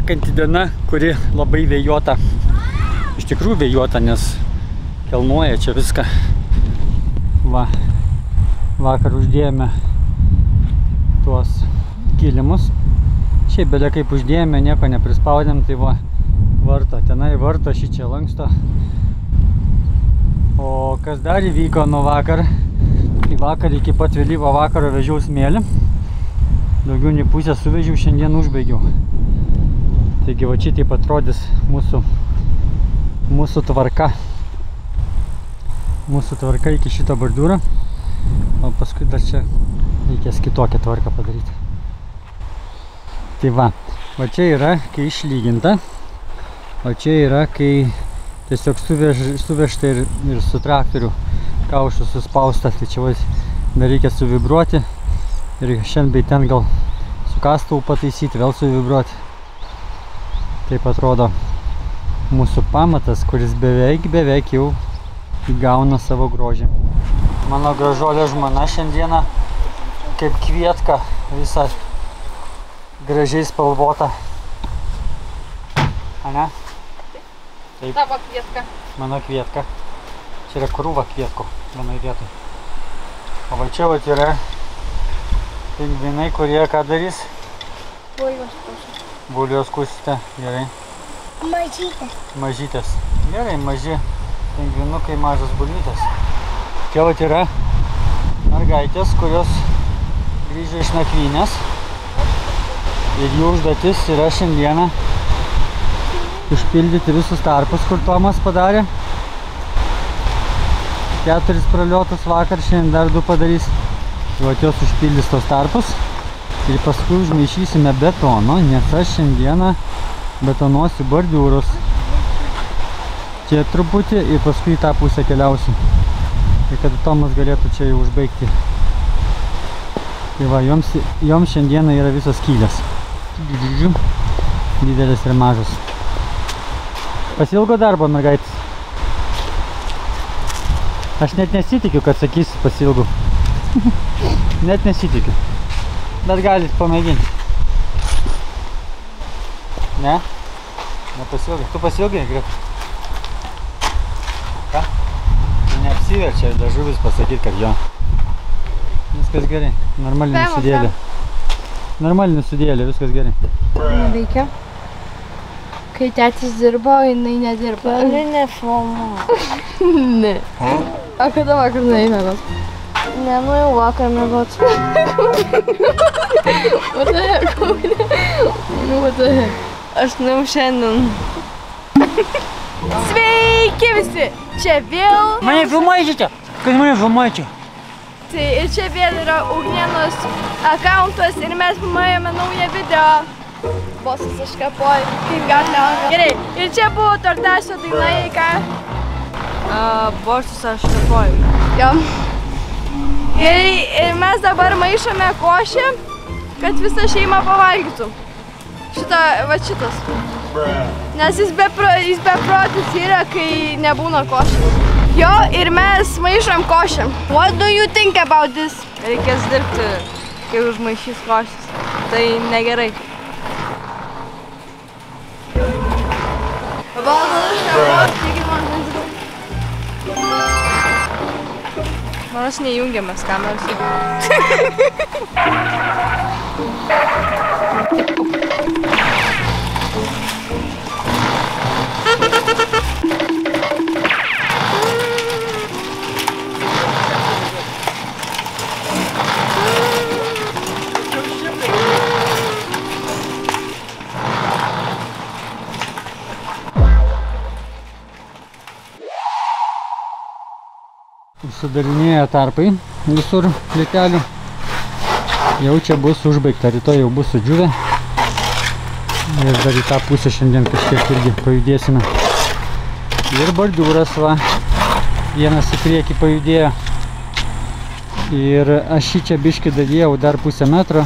sekanti diena, kuri labai vėjuota. Iš tikrųjų vėjuota, nes kelnuoja čia viską. Va, vakar uždėjome tuos kilimus. Šiaip belia kaip uždėjome, nieko neprispaudėm, tai va, varto, tenai varto, šį čia lanksto. O kas dar įvyko nuo vakar? Tai vakar iki pat vėlyvo vakaro vežiau smėlį. Daugiau nei pusę suvežiau, šiandien užbaigiau. Taigi va čia taip atrodys mūsų tvarka. Mūsų tvarka iki šito bordiūro. O paskui dar čia reikės kitokią tvarką padaryti. Tai va čia yra, kai išlyginta. O čia yra, kai tiesiog suvežta ir su traktoriu kaušu suspausta. Tai čia dar reikia suvibruoti. Ir šiandien bei ten gal su kastuvu pataisyti, vėl suvibruoti. Taip atrodo mūsų pamatas, kuris beveik jau įgauna savo grožį. Mano gražuolė žmona šiandieną kaip kvietka visą gražiai spalvota. Ane? Taip. Tavo kvietka. Mano kvietka. Čia yra krūva kvietkų vienoj vietoj. O va čia vat yra pingvinai, kurie ką darys? Bulvės kusite. Bulvės kusite, gerai. Mažytės. Mažytės. Gerai, maži pingvinukai, mažas bulvytės. Čia vat yra mergaitės, kurios grįžę iš nakvynės. Ir jų užduotis yra šiandieną užpildyti visus tarpus, kur Tomas padarė. 4 praliotus vakar, šiandien dar 2 padarys. Vat jos užpildys tos tarpus ir paskui užmaišysime betono, nes aš šiandieną betonuosiu bordiūrus. Čia truputį ir paskui į tą pusę keliausiu. Ir kad Tomas galėtų čia jau užbaigti. Tai va, joms šiandieną yra visos skylės. Didelis ir mažas. Pasilgo darbo, mergaitės? Aš net nesitikiu, kad sakysi pasilgau. Net nesitikiu. Bet galit pamėginti. Ne? Nepasilgai. Tu pasilgai, Greta? Ką? Neapsiverčia, dar žuvis pasakyti, kad jo. Viskas gerai. Normaliai nusidėlė. Normaliai nusidėlė, viskas gerai. Neveikia. Kai tėtis dirbo, jinai nedirba. Gali nefilmuoti. Ne. O kada vakar nuėjai? Nenuėjau vakar miegot. What the heck? What the heck? Aš nuėjau šiandien. Sveiki visi! Čia vėl... Mane filmuojate? Kad mane filmuojate? Tai ir čia vėl yra Ugnienos akauntas ir mes filmuojame naują video. Bosas iškapoja, kaip gatlio. Gerai, ir čia buvo Tortasio daina, ką? Bosas aš kapoju. Jo. Gerai, ir mes dabar maišome košę, kad visą šeimą pavalgytų. Šitas. Nes jis beprotis yra, kai nebūna košės. Jo, ir mes maišom košę. What do you think about this? Reikės dirbti, kai užmaišys košės. Tai negerai. Manos neįjungiamas kameras. Sudarinėja tarpai visur plytelių. Jau čia bus užbaigta, rytoj jau bus sudžiūvę. Ir dar į tą pusę šiandien kažkiek irgi pajudėsime. Ir bordiūras va, vienas į priekį pajudėjo. Ir aš šį čia biškį dadėjau dar pusę metro.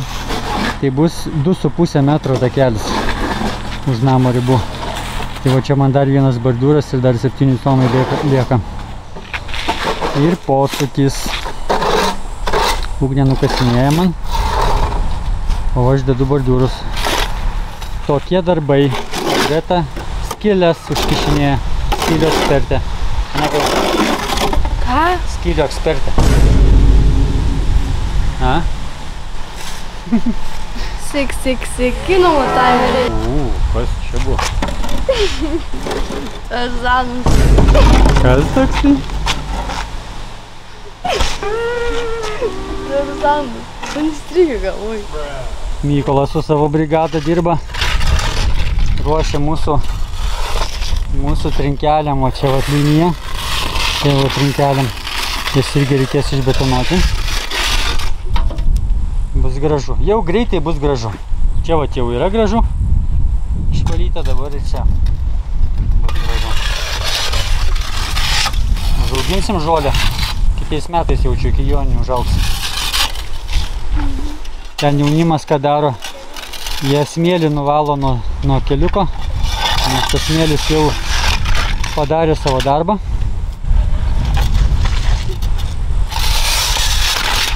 Tai bus 2,5 metro takelis už namo ribų. Tai va čia man dar vienas bordiūras ir dar 7 tomai lieka. Ir posūkis. Ugnė nukasinėja man. O aš dedu bordiūrus. tokie darbai. Greta skylės užkišinėja. Skylių ekspertė. Ką? Skylių ekspertė. A? Kino taimeriai. Kas čia buvo? Tarzanus. Kas toksai? Tarzanus. Man įstrigė galvoj. Mykolas su savo brigada dirba. Ruošia mūsų trinkeliam, o čia vat linija. Čia vat trinkeliam. Jas irgi reikės išbetonuoti. Bus gražu. Jau greitai bus gražu. Čia vat jau yra gražu. Išvalyta, dabar ir čia. Bus gražu. Užauginsim žolę. Kitais metais jaučiu, iki joninių užaugs. Ten jaunimas ką daro. Jie smėlį nuvalo nuo keliuko. Nes tas smėlis jau padarė savo darbą.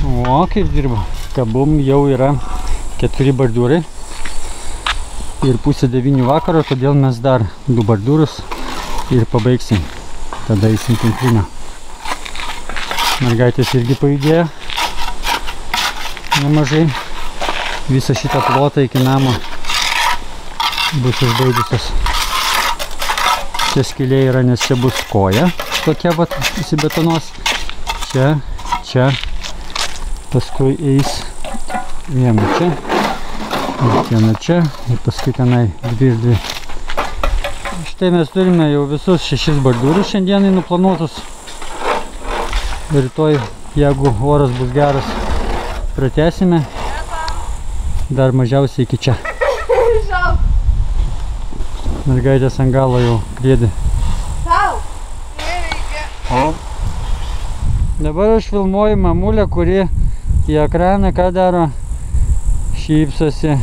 O, kaip dirba. Kabum jau yra 4 bordiūrai ir pusė 9 vakaro, todėl mes dar 2 bordiūrus ir pabaigsim. Tada eisim tinklinio. Mergaitės irgi pajudėjo nemažai. Visą šitą plotą iki namo bus išbaigusios. Čia skylė yra, nes čia bus koja. Tokia vat įsibetonuos. Čia. Paskui eis viena čia, viena čia ir paskui tenai 2 ir 2. Štai mes turime jau visus 6 bordiūrus šiandienai nuplanuotus. Rytoj, jeigu oras bus geras, pratęsime dar mažiausiai iki čia. Mergaitės ant galo jau grėdi. Dabar aš filmuoju mamulę, kuri į ekraną ką daro, šypsosi,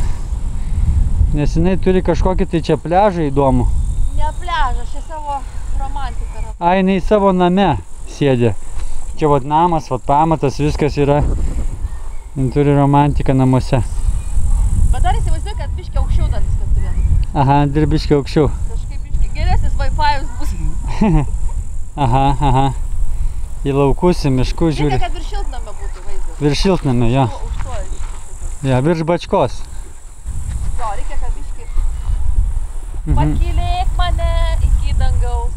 nes jinai turi kažkokį tai čia pliažą įdomų. Ne pliažas, čia savo romantika. A, jinai savo name sėdė. Čia vat namas, vat pamatas, viskas yra. Jin turi romantiką namuose. Bet dar įsivaizduoju, kad biškiai aukščiau dar viskas turėtų. Aha, dir biškiai aukščiau. Kažkaip biškiai geresnis Wi-Fi'us bus. Aha. Į laukus, į miškus žiūri. Reikia, kad virš šiltnamio būtų vaizdas. Virš šiltnamio, jo. Aukštoji. Ja, virš bačkos. Jo, reikia, kad biškiai pakylėk mane iki dangaus.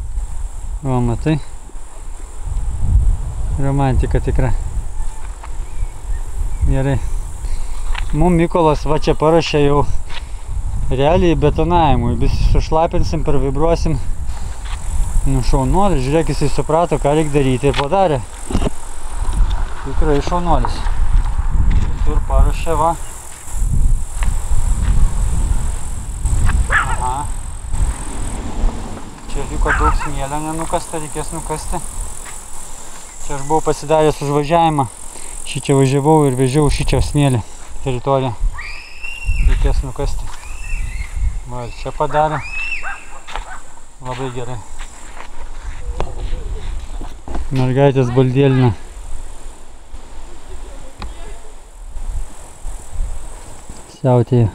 O, matai? Romantika tikra. Gerai. Mum Mykolas va čia parašė jau realiai betonavimui. Visi sušlapinsim, pervibruosim. Nu šaunuolis, žiūrėk, jisai suprato, ką reikia daryti ir padarė. Tikrai šaunuolis. Tur paruošė va. Aha. Čia liko daug smėlio nenukasta, reikės nukasti. Čia aš buvau pasidaręs užvažiavimą. Šičia važiavau ir vežiau šičia smėlį teritoriją. Reikės nukasti. Va, čia padarė. Labai gerai. Mergaitės baldėlina. Siautėja.